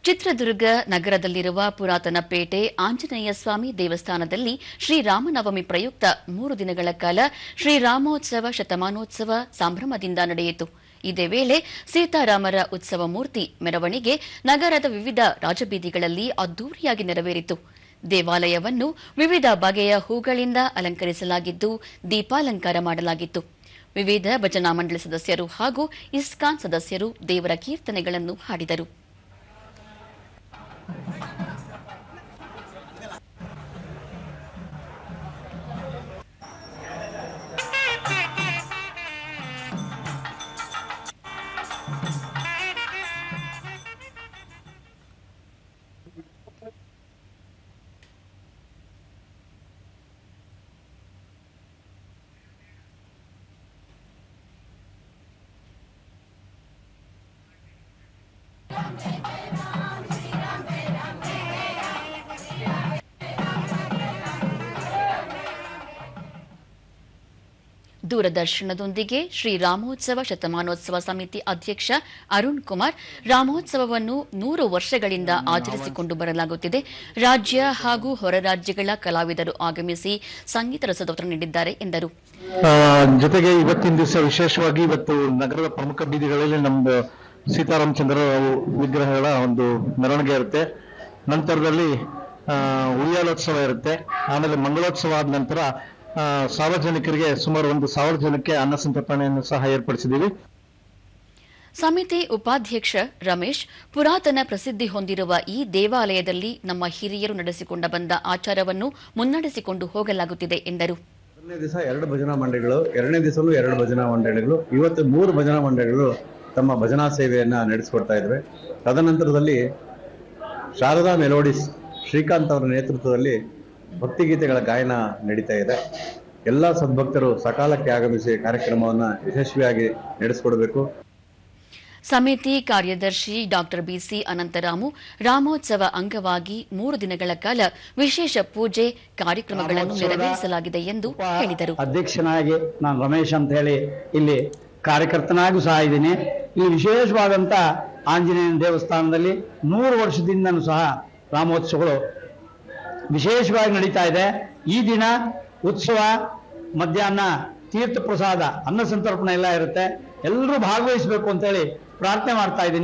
ಚಿತ್ರದುರ್ಗ ನಗರದಲ್ಲಿರುವ ಪುರಾತನ ಪೇಟೆ ಆಂಜನೇಯ ಸ್ವಾಮಿ ದೇವಸ್ಥಾನದಲ್ಲಿ ಶ್ರೀರಾಮನವಮಿ ಪ್ರಯುಕ್ತ 3 ದಿನಗಳ ಕಾಲ ಶ್ರೀರಾಮೋತ್ಸವ ಶತಮಾನೋತ್ಸವ ಸಂಭ್ರಮದಿಂದ ನಡೆಯಿತು. ಇದೇ ವೇಳೆ ಸೀತಾರಾಮರ ಉತ್ಸವ ಮೂರ್ತಿ ಮೆರವಣಿಗೆ ನಗರದ ವಿವಿಧ ರಾಜಬೀದಿಗಳಲ್ಲಿ ಅದ್ದೂರಿಯಾಗಿ ನೆರವೇರಿತು. ದೇವಾಲಯವನ್ನು ವಿವಿಧ ಬಗೆಯ ಹೂಗಳಿಂದ ಅಲಂಕರಿಸಲಾಗಿದ್ದು ದೀಪಾಲಂಕಾರ ಮಾಡಲಾಗಿತ್ತು. ವಿವಿಧ ಭಜನಾ ಮಂಡಳಿ ಸದಸ್ಯರು ಹಾಗೂ ಇಸ್ಕಾನ್ ಸದಸ್ಯರು ದೇವರ ಕೀರ್ತನೆಗಳನ್ನು ಹಾಡಿದರು. ದೂರದರ್ಶನದೊಂದಿಗೆ ಶ್ರೀರಾಮೋತ್ಸವ ಶತಮಾನೋತ್ಸವ ಸಮಿತಿ ಅಧ್ಯಕ್ಷ ಅರುಣ್ ಕುಮಾರ್, ರಾಮೋತ್ಸವವನ್ನು 100 ವರ್ಷಗಳಿಂದ ಆಚರಿಸಿಕೊಂಡು ಬರಲಾಗುತ್ತಿದೆ. ರಾಜ್ಯ ಹಾಗೂ ಹೊರ ರಾಜ್ಯಗಳ ಕಲಾವಿದರು ಆಗಮಿಸಿ ಸಂಗೀತ ರಸದೌತಣ ನೀಡಿದ್ದಾರೆ ಎಂದರು. ಜೊತೆಗೆ ಇವತ್ತಿನ ದಿವಸ ವಿಶೇಷವಾಗಿ ಇವತ್ತು ನಗರದ ಪ್ರಮುಖ ಬೀದಿಗಳಲ್ಲಿ ನಮ್ದು ಸೀತಾರಾಮಚಂದ್ರ ವಿಗ್ರಹಗಳ ಒಂದು ಮೆರವಣಿಗೆ ಇರುತ್ತೆ. ನಂತರದಲ್ಲಿ ಉಯ್ಯಾಲೋತ್ಸವ ಇರುತ್ತೆ. ಆಮೇಲೆ ಮಂಗಳೋತ್ಸವ ಆದ ನಂತರ ಸಾರ್ವಜನಿಕರಿಗೆ ಸುಮಾರು 1,000 ಜನಕ್ಕೆ ಅನ್ನ ಸಂತರ್ಪಣೆಯನ್ನು ಸಹ ಏರ್ಪಡಿಸಿದ್ದೀವಿ. ಸಮಿತಿ ಉಪಾಧ್ಯಕ್ಷ ರಮೇಶ್, ಪುರಾತನ ಪ್ರಸಿದ್ಧಿ ಹೊಂದಿರುವ ಈ ದೇವಾಲಯದಲ್ಲಿ ನಮ್ಮ ಹಿರಿಯರು ನಡೆಸಿಕೊಂಡ ಬಂದ ಆಚಾರವನ್ನು ಮುನ್ನಡೆಸಿಕೊಂಡು ಹೋಗಲಾಗುತ್ತಿದೆ ಎಂದರು. ಮೊದಲನೇ ದಿವಸ 2 ಭಜನಾ ಮಂಡಳಿಗಳು, 2ನೇ ದಿವಸಲೂ 2 ಭಜನಾ ಮಂಡಳಿಗಳು, ಇವತ್ತು 3 ಭಜನಾ ಮಂಡಳಿಗಳು ತಮ್ಮ ಭಜನಾ ಸೇವೆಯನ್ನ ನಡೆಸಿಕೊಡ್ತಾ ಇದ್ವಿ. ತದನಂತರದಲ್ಲಿ ಶಾರದಾ ಮೆಲೋಡಿಸ್ ಶ್ರೀಕಾಂತ್ ಅವರ ನೇತೃತ್ವದಲ್ಲಿ ಭಕ್ತಿಗೀತೆಗಳ ಗಾಯನ ನಡೀತಾ ಇದೆ. ಎಲ್ಲ ಸದ್ಭಕ್ತರು ಸಕಾಲಕ್ಕೆ ಆಗಮಿಸಿ ಕಾರ್ಯಕ್ರಮವನ್ನು ಯಶಸ್ವಿಯಾಗಿ ನಡೆಸಿಕೊಡಬೇಕು. ಸಮಿತಿ ಕಾರ್ಯದರ್ಶಿ ಡಾ ಬಿಸಿ ಅನಂತರಾಮು, ರಾಮೋತ್ಸವ ಅಂಗವಾಗಿ 3 ದಿನಗಳ ಕಾಲ ವಿಶೇಷ ಪೂಜೆ ಕಾರ್ಯಕ್ರಮಗಳನ್ನು ನೆರವೇರಿಸಲಾಗಿದೆ ಎಂದು ಹೇಳಿದರು. ಅಧ್ಯಕ್ಷನಾಗಿ ನಾನು ರಮೇಶ್ ಅಂತ ಹೇಳಿ ಇಲ್ಲಿ ಕಾರ್ಯಕರ್ತನಾಗೂ ಸಹ ಇದ್ದೀನಿ. ಇಲ್ಲಿ ವಿಶೇಷವಾದಂತ ಆಂಜನೇಯನ ದೇವಸ್ಥಾನದಲ್ಲಿ 100 ವರ್ಷದಿಂದನೂ ಸಹ ರಾಮೋತ್ಸವಗಳು ವಿಶೇಷವಾಗಿ ನಡೀತಾ ಇದೆ. ಈ ದಿನ ಉತ್ಸವ, ಮಧ್ಯಾಹ್ನ ತೀರ್ಥ ಪ್ರಸಾದ, ಅನ್ನ ಸಂತರ್ಪಣೆ ಎಲ್ಲ ಇರುತ್ತೆ. ಎಲ್ಲರೂ ಭಾಗವಹಿಸಬೇಕು ಅಂತೇಳಿ ಪ್ರಾರ್ಥನೆ ಮಾಡ್ತಾ ಇದ್ದೀನಿ.